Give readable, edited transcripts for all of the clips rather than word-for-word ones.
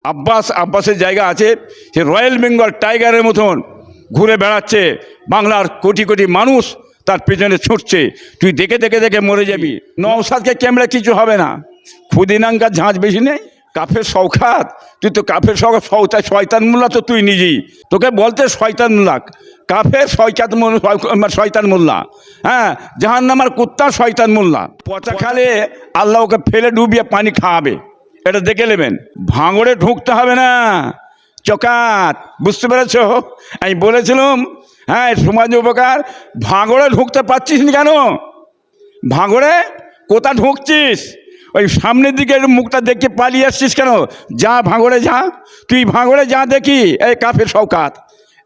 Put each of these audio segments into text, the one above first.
আব্বাসের জায়গা আছে, সে রয়্যাল বেঙ্গল টাইগারের মতন ঘুরে বেড়াচ্ছে, বাংলার কোটি কোটি মানুষ তার পেছনে ছুটছে, তুই দেখে দেখে দেখে মরে যাবি। নওশাদকে ক্যামেরা কিছু হবে না, খুদিনাঙ্কার ঝাঁঝ বেশি নেই। কাফের শওকাত, তুই তো কাফের শওকাত শয়তান মোল্লা তো তুই নিজেই, তোকে বলতে শয়তান মোল্লা, কাফের শয়তান মোল্লা, হ্যাঁ, জাহান্নামের কুত্তা শয়তান মোল্লা। পচা খালে আল্লাহ ওকে ফেলে ডুবিয়ে পানি খাওয়াবে, এটা দেখে নেবেন। ভাঙড়ে ঢুকতে হবে না, চকাত, বুঝতে পেরেছ? আমি বলেছিলাম, হ্যাঁ, সমাজ উপকার। ভাঙড়ে ঢুকতে পারছিস না কেন? ভাঙড়ে কোথা ঢুকছিস? ওই সামনের দিকে মুখটা দেখে পালিয়ে আসছিস কেন? যা ভাঙড়ে যা, তুই ভাঙড়ে যা দেখি। এই কাফের শওকাত,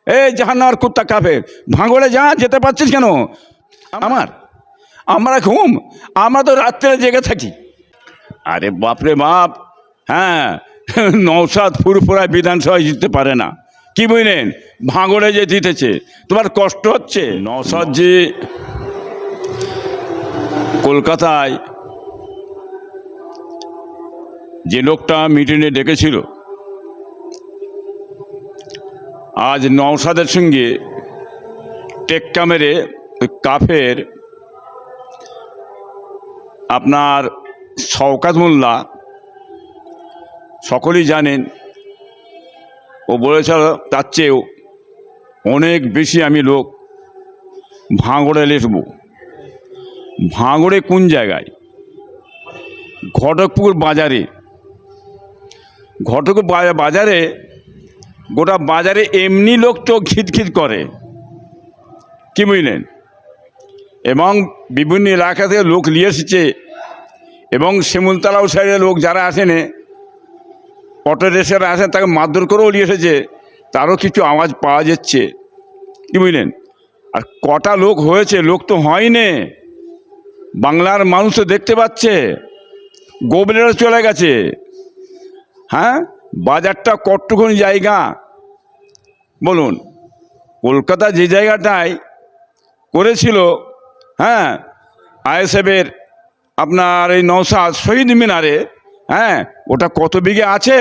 এই জাহান্নামের কুত্তা কাফের, ভাঙড়ে যা, যেতে পারছিস কেন? আমরা আমরা তো রাত্রে জেগে থাকি। আরে বাপরে বাপ, হ্যাঁ, নওশাদ ফুরফুরায় বিধানসভায় জিততে পারে না, কি বুঝলেন? ভাঙড়ে যে জিতেছে, তোমার কষ্ট হচ্ছে। নওশাদ যে কলকাতায় যে লোকটা মিটিংয়ে ডেকেছিল, আজ নওশাদের সঙ্গে টেক্কা মেরে ওই কাফের আপনার শওকাত মোল্লা, সকলেই জানেন, ও বলেছিল তার চেয়েও অনেক বেশি আমি লোক ভাঙড়ে লিখব। ভাঙড়ে কোন জায়গায়? ঘটকপুর বাজারে। ঘটকপুর বাজারে, গোটা বাজারে এমনি লোক তো খিটখিট করে, কি বুঝলেন? এবং বিভিন্ন এলাকা থেকে লোক নিয়ে এসেছে, এবং শিমুলতলাও সাইডের লোক যারা আসেনে, অটো রিক্সারা আসেন, তাকে মারধর করেও নিয়ে এসেছে, তারও কিছু আওয়াজ পাওয়া যাচ্ছে, কি বুঝলেন? আর কটা লোক হয়েছে, লোক তো হয়নি, বাংলার মানুষ তো দেখতে পাচ্ছে, গোবলেরা চলে গেছে। হ্যাঁ, বাজারটা কতটুকুনি জায়গা বলুন? কলকাতা যে জায়গাটায় করেছিল, হ্যাঁ, আইএসএফের আপনার এই নওশাদ শহীদ মিনারে, হ্যাঁ, ওটা কত বিঘে আছে?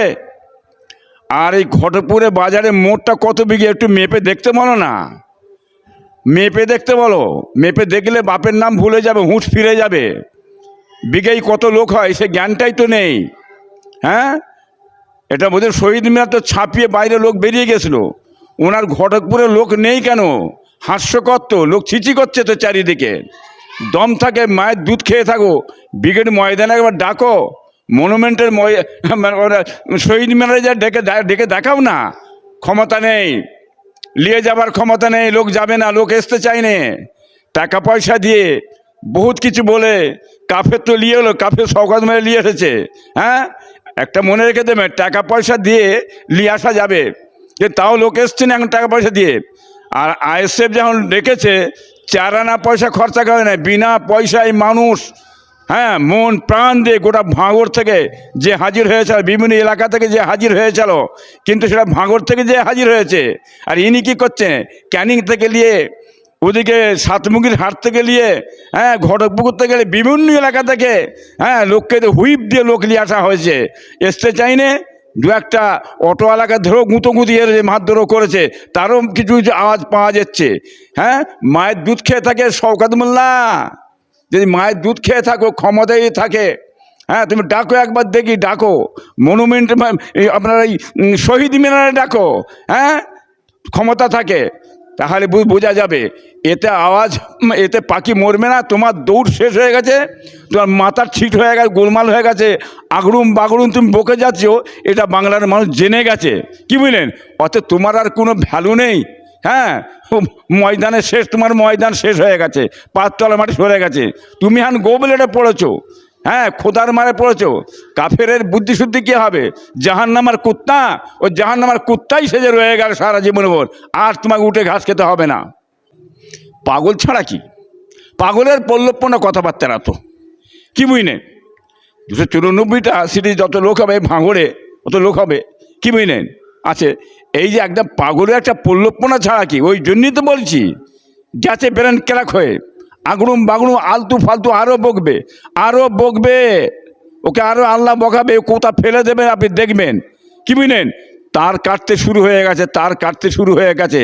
আর এই ঘটকপুরে বাজারে মোটটা কত বিঘে? একটু মেপে দেখতে বলো না, মেপে দেখতে বলো। মেপে দেখলে বাপের নাম ভুলে যাবে, হুঁশ ফিরে যাবে। বিঘেই কত লোক হয় সে জ্ঞানটাই তো নেই। হ্যাঁ, এটা বোধহয় শহীদ মিনার তো ছাপিয়ে বাইরে লোক বেরিয়ে গেছিলো, ওনার ঘটকপুরে লোক নেই কেন? হাস্যকর তো, লোক ছিচি করছে তো চারিদিকে। দম থাকে, মায়ের দুধ খেয়ে থাকো, ব্রিগেড ময়দানে একবার ডাকো, মনুমেন্টের শহীদ মিনারে যা ডেকে দেখাও না। ক্ষমতা নেই, নিয়ে যাবার ক্ষমতা নেই, লোক যাবে না, লোক আসতে চায় না। টাকা পয়সা দিয়ে বহুত কিছু বলে কাফের তো নিয়ে এলো, কাফের শওকাত মেরে নিয়ে এসেছে। হ্যাঁ, একটা মনে রেখে দেবে, টাকা পয়সা দিয়ে নিয়ে আসা যাবে, যে তাও লোক এসছে না এখন টাকা পয়সা দিয়ে। আর আইএসএফ যখন ডেকেছে, 4 আনা পয়সা খরচা করে না, বিনা পয়সায় মানুষ, হ্যাঁ, মন প্রাণ দিয়ে গোটা ভাঙড় থেকে যে হাজির হয়েছিল, বিভিন্ন এলাকা থেকে যে হাজির হয়েছিল, কিন্তু সেটা ভাঙড় থেকে যে হাজির হয়েছে। আর ইনি কী করছেন? ক্যানিং থেকে নিয়ে, ওদিকে সাতমুগির হাট থেকে নিয়ে, হ্যাঁ, ঘটকপুকুর থেকে বিভিন্ন এলাকা থেকে, হ্যাঁ, লোককে হুইপ দিয়ে লোক নিয়ে আসা হয়েছে। আসতে চাইনে, দু একটা অটোওয়ালাকে ধরেও গুঁতোগুঁতি মারধরও করেছে, তারও কিছু কিছু আওয়াজ পাওয়া যাচ্ছে। হ্যাঁ, মায়ের দুধ খেয়ে থাকে শওকাত মোল্লা, যদি মায়ের দুধ খেয়ে থাকো, ক্ষমতায় থাকে, হ্যাঁ, তুমি ডাকো একবার দেখি, ডাকো মনুমেন্ট, আপনার এই শহীদ মিনারে ডাকো, হ্যাঁ, ক্ষমতা থাকে, তাহলে বোঝা যাবে। এতে আওয়াজ, এতে পাখি মরবে না। তোমার দৌড় শেষ হয়ে গেছে, তোমার মাথার ছিট হয়ে গেছে, গোলমাল হয়ে গেছে, আগড়ুম বাগড়ুম তুমি বকে যাচ্ছ, এটা বাংলার মানুষ জেনে গেছে, কি বুঝলেন? অতএব তোমার আর কোনো ভ্যালু নেই। হ্যাঁ, ময়দানে শেষ, তোমার ময়দান শেষ হয়ে গেছে, পাঁচতলা মাটি সরে গেছে, তুমি এখন গোবলেটে পড়েছো, হ্যাঁ, খোদার মারে পড়েছো। কাফেরের বুদ্ধিশুদ্ধি কী হবে? জাহান্নামের কুত্তা, ও জাহান্নামের কুত্তাই সেজে রয়ে গেল সারা জীবন ভর, আর তোমাকে উঠে ঘাস খেতে হবে না। পাগল ছাড়া কি? পাগলের পল্লবপনা কথাবার্তা তো, কি বুঝলেন? 294টা সিটি যত লোক হবে ভাঙড়ে, অত লোক হবে, কি বুঝলেন? আছে এই যে একদম পাগলের একটা পল্লবপনা ছাড়া কি? ওই জন্যই তো বলছি, গেছে ব্রেন ক্র্যাক হয়ে, আগড়ুম বাগড়ুম আলতু ফালতু আরও বকবে, আরও বকবে, ওকে আরও আল্লাহ বকাবে, কোথা ফেলে দেবে আপনি দেখবেন। কি বুঝলেন, তার কাটতে শুরু হয়ে গেছে, তার কাটতে শুরু হয়ে গেছে।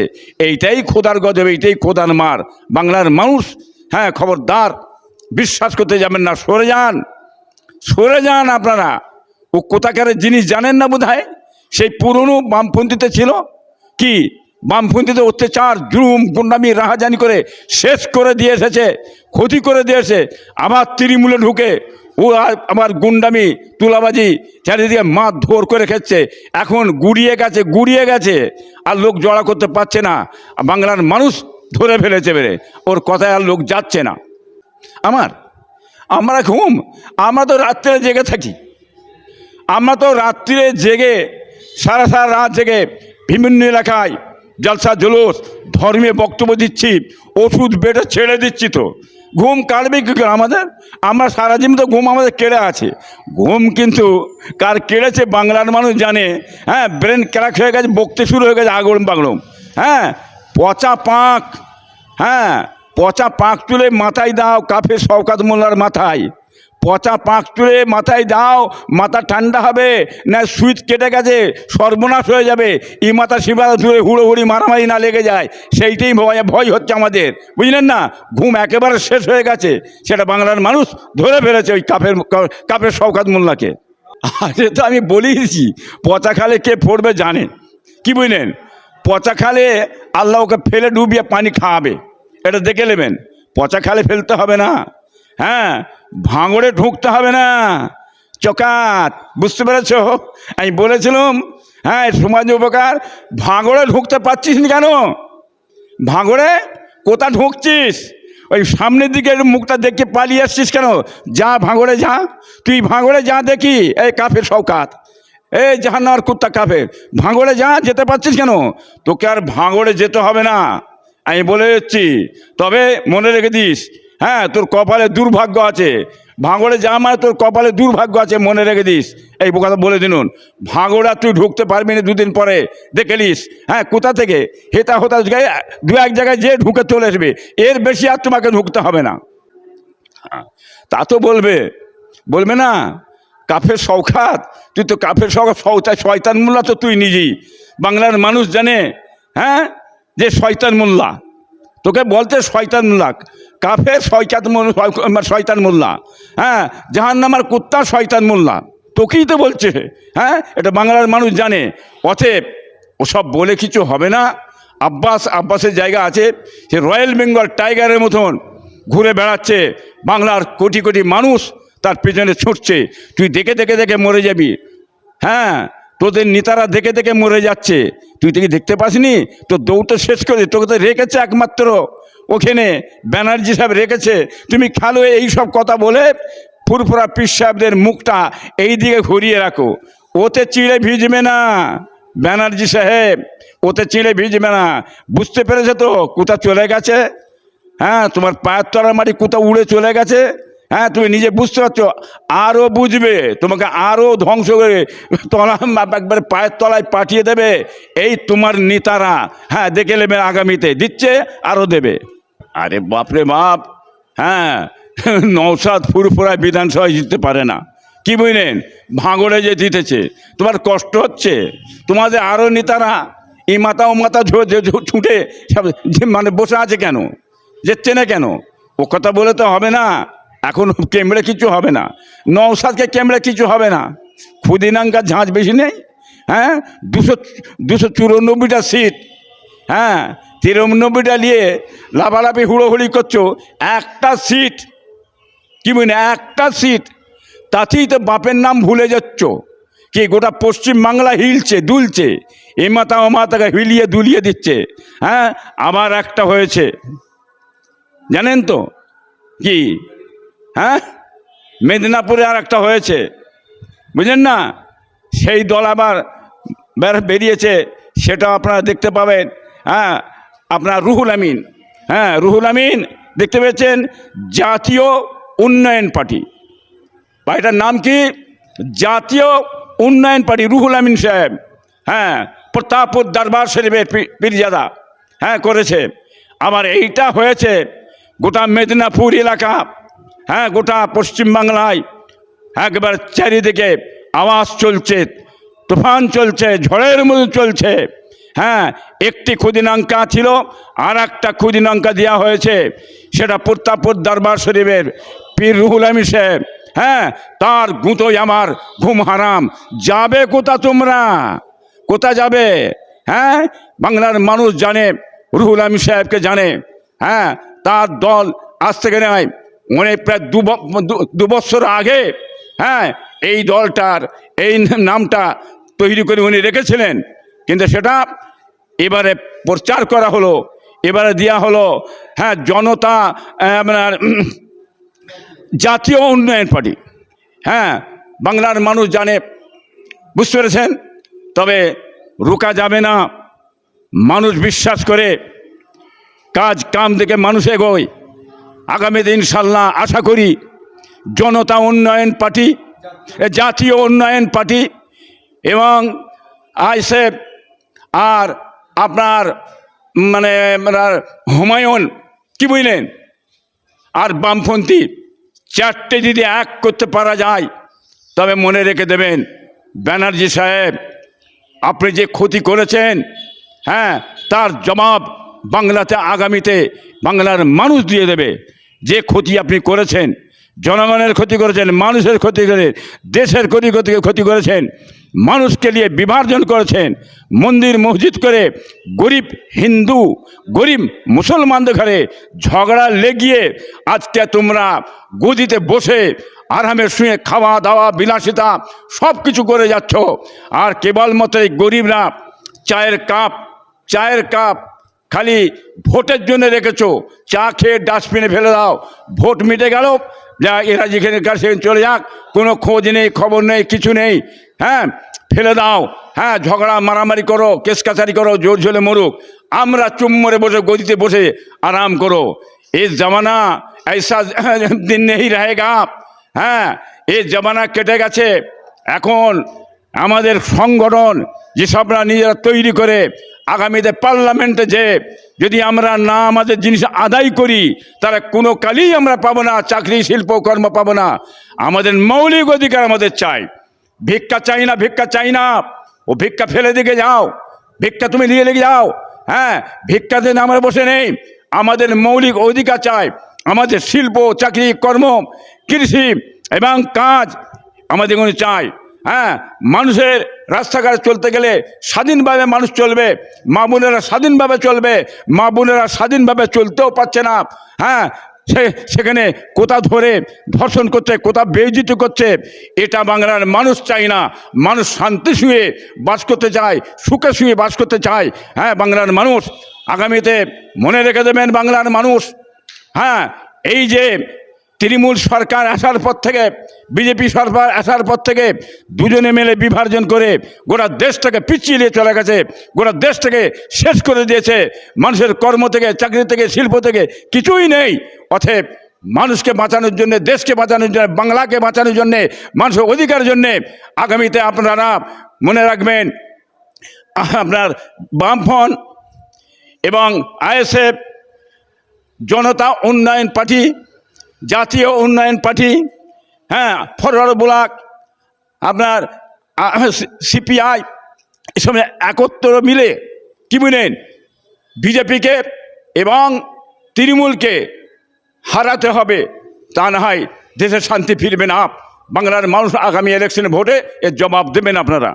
এইটাই খোদার গজব, এইটাই খোদার মার। বাংলার মানুষ, হ্যাঁ খবরদার, বিশ্বাস করতে যাবেন না, সরে যান, সরে যান আপনারা। ও কোথাকার জিনিস জানেন না বোধহয়। সেই পুরনো বামপন্থীতে ছিল কি, বামপন্থীতে অত্যাচার জুলুম গুন্ডামি রাহাজানি করে শেষ করে দিয়ে এসেছে, ক্ষতি করে দিয়েছে। আবার তৃণমূলে ঢুকে ও আবার গুন্ডামি তুলাবাজি চারিদিকে মারধর করে খেচ্ছে। এখন গুড়িয়ে গেছে, গুড়িয়ে গেছে, আর লোক জড়া করতে পারছে না। বাংলার মানুষ ধরে ফেলেছে বেড়ে, ওর কথায় আর লোক যাচ্ছে না। আমরা আমরা তো রাত্রে জেগে থাকি, আমরা তো রাত্রিরে জেগে সারা রাত জেগে বিভিন্ন এলাকায় জলসা জুলুস ধর্মীয় বক্তব্য দিচ্ছি, ওষুধ বেডে ছেড়ে দিচ্ছি। তো ঘুম কাটবে কী করে আমাদের? আমরা সারা জীবন তো ঘুম আমাদের কেড়ে আছে। ঘুম কিন্তু কার কেড়েছে বাংলার মানুষ জানে। হ্যাঁ, ব্রেন ক্র্যাক হয়ে গেছে, বকতে শুরু হয়ে গেছে আগড়ম পাগড়ম। হ্যাঁ, পচা পাঁক, হ্যাঁ পচা পাঁক তুলে মাথায় দাও কাফের শওকত মোল্লার মাথায়। পচা পাঁক তুলে মাথায় দাও, মাথা ঠান্ডা হবে, না সুইচ কেটে গেছে সর্বনাশ হয়ে যাবে। ই মাথা শিবালা তুলে হুড়োহুড়ি মারামারি না লেগে যায়, সেইটাই ভয় হচ্ছে আমাদের, বুঝলেন না? ঘুম একেবারে শেষ হয়ে গেছে, সেটা বাংলার মানুষ ধরে ফেলেছে ওই কাফের শওকত মোল্লাকে। আরে তো আমি বলেইছি, পচা খালে কে পড়বে জানে, কি বুঝলেন? পচা খালে আল্লাহ ওকে ফেলে ডুবিয়ে পানি খাওয়াবে, এটা দেখে নেবেন। পচা খালে ফেলতে হবে না, হ্যাঁ ভাঙড়ে ঢুকতে হবে না, চকাত, বুঝতে পেরেছ? আমি বলেছিলাম, হ্যাঁ সমাজ উপকার। ভাঙড়ে ঢুকতে পারছিস না কেন? ভাঙড়ে কোথা ঢুকছিস? ওই সামনের দিকে মুখটা দেখে পালিয়ে আসছিস কেন? যা ভাঙড়ে যা, তুই ভাঙড়ে যা দেখি। এই কাফের শওকত, এই জাহান্নামের কুত্তা কাফের, ভাঙড়ে যা, যেতে পারছিস কেন? তোকে আর ভাঙড়ে যেতে হবে না, আমি বলে দিচ্ছি। তবে মনে রেখে দিস, হ্যাঁ তোর কপালে দুর্ভাগ্য আছে। ভাঙড়ে যা মানে তোর কপালে দুর্ভাগ্য আছে, মনে রেখে দিস। এই কথা বলে দিনুন, ভাঙড়া তুই ঢুকতে পারবি না, দুদিন পরে দেখে নিস। হ্যাঁ, কোথা থেকে হেতা হোতা দু এক জায়গায় যে ঢুকে চলে আসবে, এর বেশি আর তোমাকে ঢুকতে হবে না। তা তো বলবে না কাফের শওকত, তুই তো কাফের শয়তান মোল্লা তো তুই নিজেই। বাংলার মানুষ জানে, হ্যাঁ, যে শয়তান মোল্লা, তোকে বলতে শয়তান মোল্লা, কাফের শয়তান মোল্লা, হ্যাঁ জাহান্নামের কুত্তা শয়তান মোল্লা, তোকেই তো বলছে। হ্যাঁ, এটা বাংলার মানুষ জানে। অতএব ওসব বলে কিছু হবে না। আব্বাসের জায়গা আছে, সে রয়্যাল বেঙ্গল টাইগারের মতন ঘুরে বেড়াচ্ছে, বাংলার কোটি কোটি মানুষ তার পেছনে ছুটছে। তুই দেখে দেখে দেখে মরে যাবি। হ্যাঁ, তোদের নেতারা দেখে দেখে মরে যাচ্ছে, তুই দেখতে পাসনি? তোর দৌড়টা শেষ করে তোকে তো রেখেছে একমাত্র ওখানে ব্যানার্জি সাহেব রেখেছে। তুমি খেলো এইসব কথা বলে ফুরফুরা পীর সাহেবদের মুখটা এই দিকে ঘুরিয়ে রাখো। ওতে চিড়ে ভিজবে না ব্যানার্জি সাহেব, ওতে চিড়ে ভিজবে না। বুঝতে পেরেছে তো কোথা চলে গেছে? হ্যাঁ, তোমার পায়ের তলার মাটি কোথাও উড়ে চলে গেছে। হ্যাঁ, তুমি নিজে বুঝতে পারছো, আরও বুঝবে, তোমাকে আরও ধ্বংস করে একবারে পায়ের তলায় পাঠিয়ে দেবে এই তোমার নেতারা। হ্যাঁ, দেখে নেবে, আগামীতে দিচ্ছে, আরও দেবে। আরে বাপরে বাপ, হ্যাঁ নওশাদ ফুরফুরায় বিধানসভায় জিততে পারে না, কি বুঝলেন? ভাঙড়ে যে জিতেছে, তোমার কষ্ট হচ্ছে। তোমাদের আরও নেতারা এই মাথা ও মাথা ছুটে মানে বসে আছে কেন, যেচ্ছে না কেন? ও কথা বলে তো হবে না, এখন কেমড়ে কিছু হবে না, নওশাদকে কেমড়ে কিছু হবে না। ক্ষুদিনাঙ্গার ঝাঁঝ বেশি নেই। হ্যাঁ, 294টা সিট, হ্যাঁ 93টা নিয়ে লাফালাফি হুড়োহুড়ি করছো। একটা সিট, কি বুঝলেন, একটা সিট, তাতেই তো বাপের নাম ভুলে যাচ্ছ। কি গোটা পশ্চিমবাংলা হিলছে দুলছে, এ মাথা ও মাথাকে হিলিয়ে দুলিয়ে দিচ্ছে। হ্যাঁ, আবার একটা হয়েছে জানেন তো কি? হ্যাঁ, মেদিনীপুরে আর একটা হয়েছে, বুঝলেন না? সেই দল আবার বেরিয়েছে, সেটা আপনারা দেখতে পাবেন। হ্যাঁ, আপনার রুহুল আমিন, হ্যাঁ রুহুল আমিন দেখতে পেয়েছেন, জাতীয় উন্নয়ন পার্টি। পার্টিটার নাম কি? জাতীয় উন্নয়ন পার্টি, রুহুল আমিন সাহেব। হ্যাঁ, প্রতাপপুর দরবার শরীফের পীরজাদা, হ্যাঁ করেছে। আবার এইটা হয়েছে গোটা মেদিনীপুর এলাকা, হ্যাঁ গোটা পশ্চিমবাংলায় একবার চারিদিকে আওয়াজ চলছে, তুফান চলছে, ঝড়ের মতো চলছে। হ্যাঁ, একটি ক্ষুদিনাঙ্কা ছিল, আর একটা ক্ষুদিনাঙ্কা দেওয়া হয়েছে, সেটা প্রতাপপুর দরবার শরীফের পীর রুহুল আমিন সাহেব। হ্যাঁ, তার গুঁতোই আমার ঘুম হারাম। যাবে কোথা তোমরা, কোথা যাবে? হ্যাঁ, বাংলার মানুষ জানে, রুহুল আমিন সাহেবকে জানে। হ্যাঁ, তার দল আজ থেকে নয়, অনেক প্রায় দু বছর আগে, হ্যাঁ, এই দলটার এই নামটা তৈরি করে উনি রেখেছিলেন, কিন্তু সেটা এবারে প্রচার করা হলো, এবারে দেওয়া হলো, হ্যাঁ, জনতা আপনার জাতীয় উন্নয়ন পার্টি। হ্যাঁ, বাংলার মানুষ জানে, বুঝতে পেরেছেন? তবে রোকা যাবে না। মানুষ বিশ্বাস করে, কাজ কাম দেখে মানুষ এগোয়। আগামী দিন ইনশাল্লাহ আশা করি জনতা উন্নয়ন পার্টি, জাতীয় উন্নয়ন পার্টি এবং আইএসএফ আর আপনার মানে হুমায়ুন, কি বুঝলেন, আর বামপন্থী, চারটে যদি এক করতে পারা যায়, তবে মনে রেখে দেবেন ব্যানার্জি সাহেব, আপনি যে ক্ষতি করেছেন, হ্যাঁ, তার জবাব বাংলাতে আগামীতে বাংলার মানুষ দিয়ে দেবে। যে ক্ষতি আপনি করেছেন, জনগণের ক্ষতি করেছেন, মানুষের ক্ষতি করে, দেশের ক্ষতি করেছেন, মানুষকে নিয়ে বিভাজন করেছেন, মন্দির মসজিদ করে গরিব হিন্দু গরিব মুসলমানদের ঘরে ঝগড়া লেগিয়ে আজকে তোমরা গদিতে বসে আরামে শুয়ে খাওয়া দাওয়া বিলাসিতা সব কিছু করে যাচ্ছ। আর কেবলমাত্র এই গরিবরা চায়ের কাপ খালি ভোটের জন্য রেখেছো, চা খেয়ে ডাস্টবিনে ফেলে দাও, ভোট মিটে গেল, যা এরা যেখানে কাছে চলে যাক, কোনো খোঁজ নেই, খবর নেই, কিছু নেই। হ্যাঁ, ফেলে দাও। হ্যাঁ, ঝগড়া মারামারি করো, কেস কাছারি করো, জোর ঝোলে মরুক, আমরা চুম্বরে বসে গদিতে বসে আরাম করো। এই জমানা ऐसा দিন নেই रहेगा। হ্যাঁ, এই জমানা কেটে গেছে। এখন আমাদের সংগঠন যেসবরা নিজেরা তৈরি করে আগামীতে পার্লামেন্টে যে যদি আমরা না আমাদের জিনিস আদায় করি, তারা কোনো কালেই আমরা পাবো না, চাকরি শিল্প কর্ম পাবো না। আমাদের মৌলিক অধিকার আমাদের চাই। ভিক্ষা চাই না, ও ভিক্ষা ফেলে দিকে যাও, ভিক্ষা তুমি নিয়ে লেগে যাও। হ্যাঁ, ভিক্ষা দিন আমরা বসে নেই, আমাদের মৌলিক অধিকার চাই। আমাদের শিল্প চাকরি কর্ম কৃষি এবং কাজ আমাদের কোনো চাই। হ্যাঁ, মানুষের রাস্তাঘাটে চলতে গেলে স্বাধীনভাবে মানুষ চলবে, মা বোনেরা স্বাধীনভাবে চলবে। মা বোনেরা স্বাধীনভাবে চলতেও পারছে না। হ্যাঁ, সেখানে কোথা ধরে ধর্ষণ করছে, কোথা বেইজ্জতি করছে, এটা বাংলার মানুষ চাই না। মানুষ শান্তি শুয়ে বাস করতে চায়, সুখে শুয়ে বাস করতে চায়। হ্যাঁ, বাংলার মানুষ আগামীতে মনে রেখে দেবেন বাংলার মানুষ। হ্যাঁ, এই যে তৃণমূল সরকার আসার পর থেকে, বিজেপি সরকার আসার পর থেকে দুজনে মিলে বিভাজন করে গোটা দেশটাকে পিছিয়ে নিয়ে চলে গেছে, গোটা দেশটাকে শেষ করে দিয়েছে। মানুষের কর্ম থেকে, চাকরি থেকে, শিল্প থেকে কিছুই নেই। অতএব মানুষকে বাঁচানোর জন্যে, দেশকে বাঁচানোর জন্য, বাংলাকে বাঁচানোর জন্যে, মানুষের অধিকারের জন্যে আগামীতে আপনারা মনে রাখবেন, আপনার বামফ্রন্ট এবং আইএসএফ, জনতা উন্নয়ন পার্টি, জাতীয় উন্নয়ন পার্টি, হ্যাঁ, ফরওয়ার্ড ব্লক, আপনার সিপিআই, এসব একত্র মিলে কি বলেন, বিজেপিকে এবং তৃণমূলকে হারাতে হবে। তা না হয় দেশের শান্তি ফিরবে না। বাংলার মানুষ আগামী ইলেকশনে ভোটে এর জবাব দেবেন আপনারা।